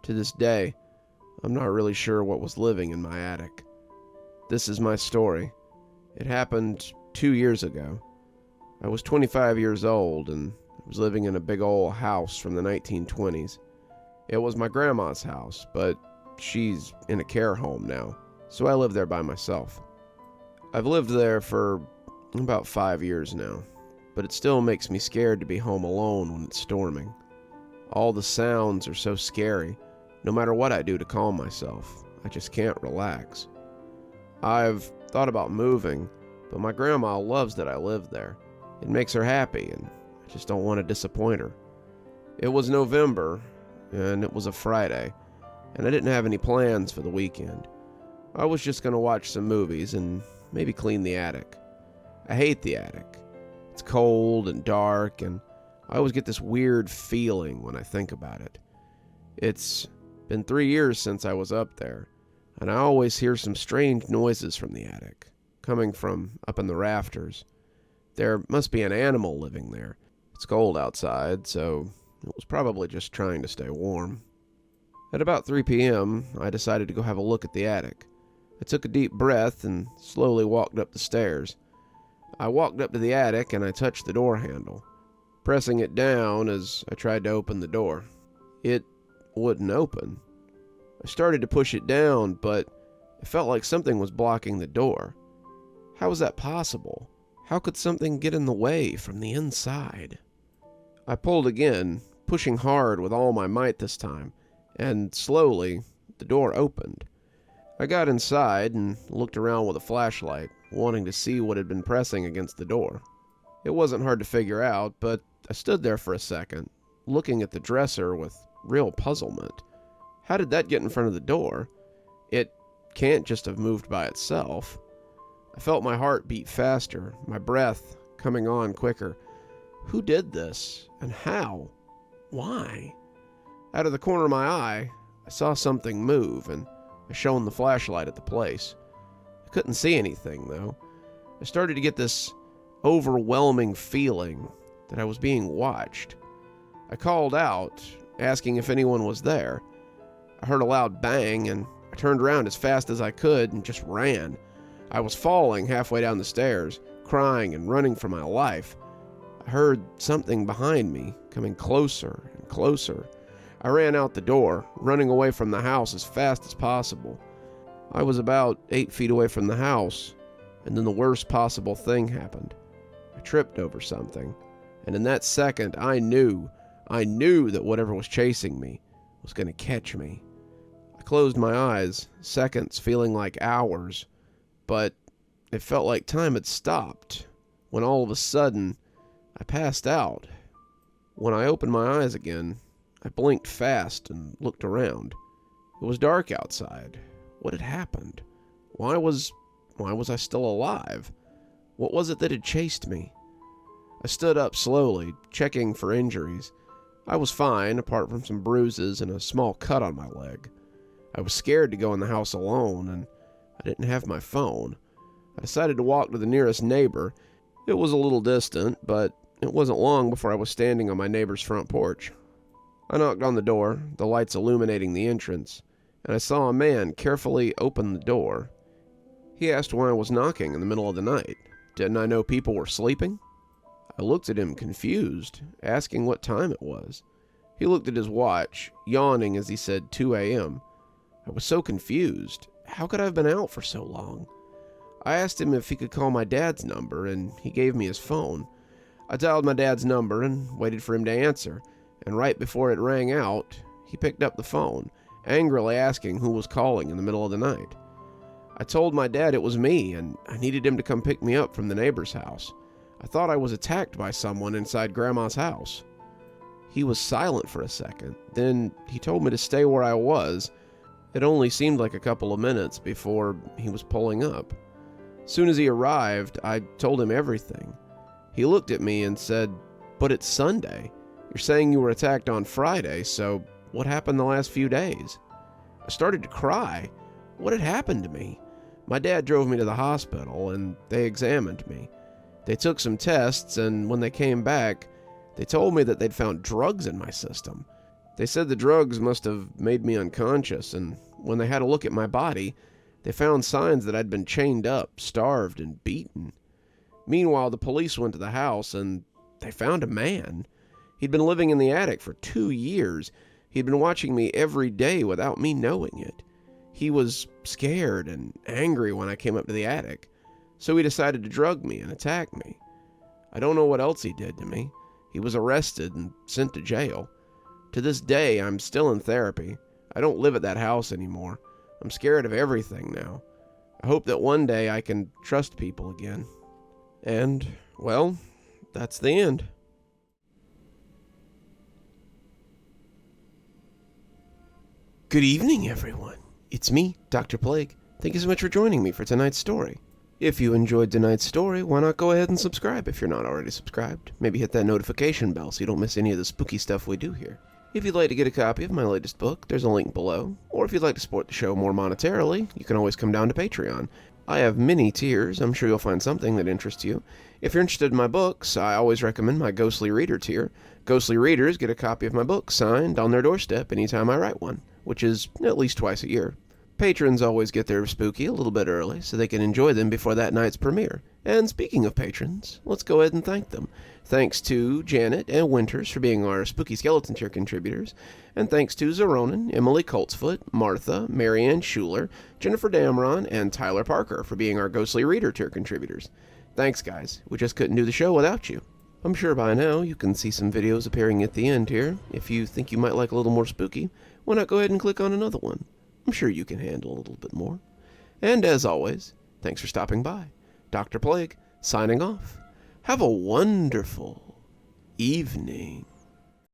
To this day, I'm not really sure what was living in my attic. This is my story. It happened 2 years ago. I was 25 years old and was living in a big old house from the 1920s. It was my grandma's house, but she's in a care home now, so I live there by myself. I've lived there for about 5 years now, but it still makes me scared to be home alone when it's storming. All the sounds are so scary. No matter what I do to calm myself, I just can't relax. I've thought about moving, but my grandma loves that I live there. It makes her happy, and I just don't want to disappoint her. It was November, and it was a Friday, and I didn't have any plans for the weekend. I was just going to watch some movies and maybe clean the attic. I hate the attic. It's cold and dark, and I always get this weird feeling when I think about it. It's been 3 years since I was up there, and I always hear some strange noises from the attic, coming from up in the rafters. There must be an animal living there. It's cold outside, so it was probably just trying to stay warm. At about 3 p.m., I decided to go have a look at the attic. I took a deep breath and slowly walked up the stairs. I walked up to the attic and I touched the door handle, pressing it down as I tried to open the door. It wouldn't open. I started to push it down, but it felt like something was blocking the door. How was that possible? How could something get in the way from the inside? I pulled again, pushing hard with all my might this time, and slowly, the door opened. I got inside and looked around with a flashlight, wanting to see what had been pressing against the door. It wasn't hard to figure out, but I stood there for a second, looking at the dresser with real puzzlement. How did that get in front of the door? It can't just have moved by itself. I felt my heart beat faster, my breath coming on quicker. Who did this? And how? Why? Out of the corner of my eye, I saw something move, and I shone the flashlight at the place. I couldn't see anything, though. I started to get this overwhelming feeling that I was being watched. I called out, asking if anyone was there. I heard a loud bang, and I turned around as fast as I could and just ran. I was falling halfway down the stairs, crying and running for my life. I heard something behind me, coming closer and closer. I ran out the door, running away from the house as fast as possible. I was about 8 feet away from the house, and then the worst possible thing happened. I tripped over something, and in that second, I knew that whatever was chasing me was going to catch me. I closed my eyes, seconds feeling like hours, but it felt like time had stopped, when all of a sudden, I passed out. When I opened my eyes again, I blinked fast and looked around. It was dark outside. What had happened? Why was I still alive? What was it that had chased me? I stood up slowly, checking for injuries. I was fine, apart from some bruises and a small cut on my leg. I was scared to go in the house alone, and I didn't have my phone. I decided to walk to the nearest neighbor. It was a little distant, but it wasn't long before I was standing on my neighbor's front porch. I knocked on the door, the lights illuminating the entrance, and I saw a man carefully open the door. He asked why I was knocking in the middle of the night. Didn't I know people were sleeping? I looked at him confused, asking what time it was. He looked at his watch, yawning as he said 2 a.m. I was so confused. How could I have been out for so long? I asked him if he could call my dad's number, and he gave me his phone. I dialed my dad's number and waited for him to answer, and right before it rang out, he picked up the phone, angrily asking who was calling in the middle of the night. I told my dad it was me, and I needed him to come pick me up from the neighbor's house. I thought I was attacked by someone inside Grandma's house. He was silent for a second, then he told me to stay where I was. It only seemed like a couple of minutes before he was pulling up. Soon as he arrived, I told him everything. He looked at me and said, "But it's Sunday. You're saying you were attacked on Friday, so what happened the last few days?" I started to cry. What had happened to me? My dad drove me to the hospital, and they examined me. They took some tests, and when they came back, they told me that they'd found drugs in my system. They said the drugs must have made me unconscious, and when they had a look at my body, they found signs that I'd been chained up, starved, and beaten. Meanwhile, the police went to the house, and they found a man. He'd been living in the attic for 2 years. He'd been watching me every day without me knowing it. He was scared and angry when I came up to the attic, so he decided to drug me and attack me. I don't know what else he did to me. He was arrested and sent to jail. To this day, I'm still in therapy. I don't live at that house anymore. I'm scared of everything now. I hope that one day I can trust people again. And, well, that's the end. Good evening, everyone. It's me, Dr. Plague. Thank you so much for joining me for tonight's story. If you enjoyed tonight's story, why not go ahead and subscribe if you're not already subscribed? Maybe hit that notification bell so you don't miss any of the spooky stuff we do here. If you'd like to get a copy of my latest book, there's a link below. Or if you'd like to support the show more monetarily, you can always come down to Patreon. I have many tiers. I'm sure you'll find something that interests you. If you're interested in my books, I always recommend my Ghostly Reader tier. Ghostly Readers get a copy of my book signed on their doorstep anytime I write one, which is at least twice a year. Patrons always get their spooky a little bit early so they can enjoy them before that night's premiere. And speaking of patrons, let's go ahead and thank them. Thanks to Janet and Winters for being our Spooky Skeleton tier contributors. And thanks to Xaronana, Emily Coltsfoot, Martha, Marianne Schuler, Jennifer Damron, and Tyler Parker for being our Ghostly Reader tier contributors. Thanks, guys. We just couldn't do the show without you. I'm sure by now you can see some videos appearing at the end here. If you think you might like a little more spooky, why not go ahead and click on another one? I'm sure you can handle a little bit more. And as always, thanks for stopping by. Dr. Plague, signing off. Have a wonderful evening.